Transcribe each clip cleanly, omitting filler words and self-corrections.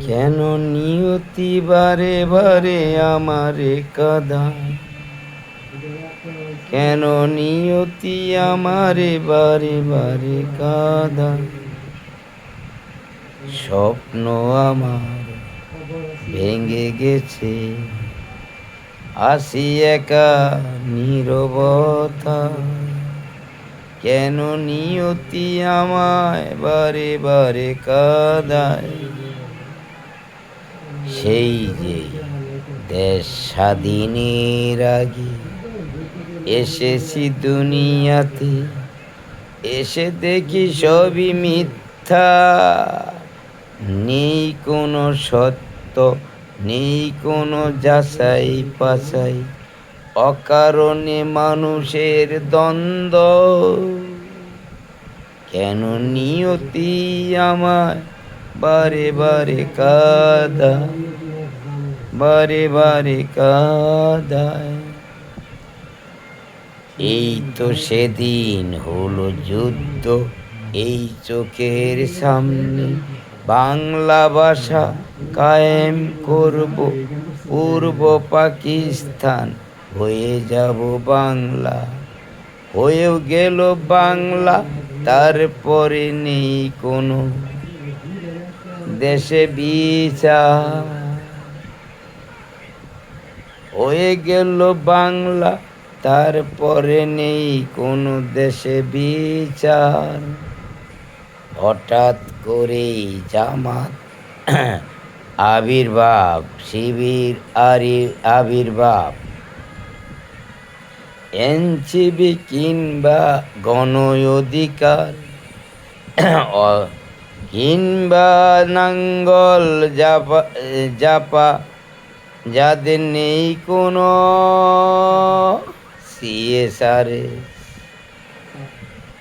কেন নিয়তি বারে বারে আমারে কাঁদায়, কেন নিয়তি আমারে বারে বারে কাঁদায়। স্বপ্ন আমার ভেঙে গেছে, আসি একা নীরবতা। কেন নিয়তি আমায় বারে বারে কাঁদায়। সেই যে দেশ স্বাধীনের আগে এসেছি দুনিয়াতে, এসে দেখি সবই মিথ্যা। নেই কোনো সত্য, নেই কোনো যাচাই পাচাই, অকারণে মানুষের দ্বন্দ্ব। কেন নিয়তি আমায় বারে বারে কাঁদায়, বারে বারে কাঁদায়। এই তো সেদিন হলো যুদ্ধ, এই চোখের সামনে বাংলা ভাষা কায়েম করব, পূর্ব পাকিস্তান হয়ে যাব বাংলা। হয়েও গেল বাংলা, তারপরে নেই কোনো দেশে বিচার। হয়ে গেল বাংলা, তারপরে নেই কোনো দেশে বিচার। হঠাৎ করেই জামাত আবির্ভাব, শিবির আবির্ভাব, এনসিবি কিংবা গণ অধিকার কিংবা নাঙ্গল জাপা, যাদের নেই কোনো সিএসআরে।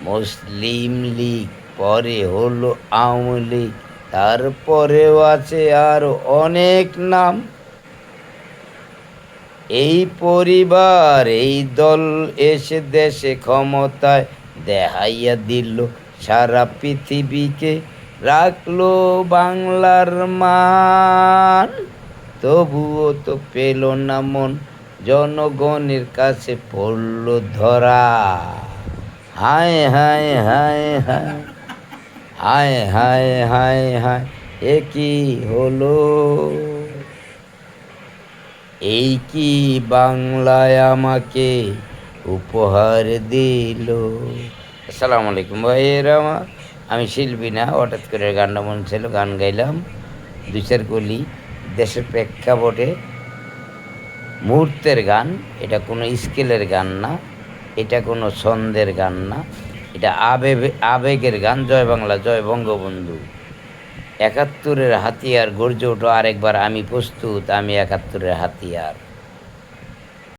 মুসলিম লীগ, পরে হলো আওয়ামী লীগ, তারপরেও আছে আরো অনেক নাম। এই পরিবার, এই দল এসে দেশে ক্ষমতায় দেখাইয়া দিল সারা পৃথিবীকে, রাখলো বাংলার মান। তবুও তো পেল না মন, জনগণের কাছে পড়ল ধরা। হায় হায় হায় হায়, হায় হায় হায় হায়, এ কি হলো? এই কি বাংলায় আমাকে উপহার দিল? আসসালামু আলাইকুম ভাইয়েরা আমার, আমি শিল্পী না, হঠাৎ করে গানটা মন ছিল, গান গাইলাম। দুই চার কলি দেশের প্রেক্ষাপটে মুহূর্তের গান। এটা কোনো স্কেলের গান না, এটা কোনো ছন্দের গান না, এটা আবেগের গান। জয় বাংলা, জয় বঙ্গবন্ধু। ৭১-এর হাতিয়ার গর্জে ওঠো আরেকবার, আমি প্রস্তুত, আমি ৭১-এর হাতিয়ার।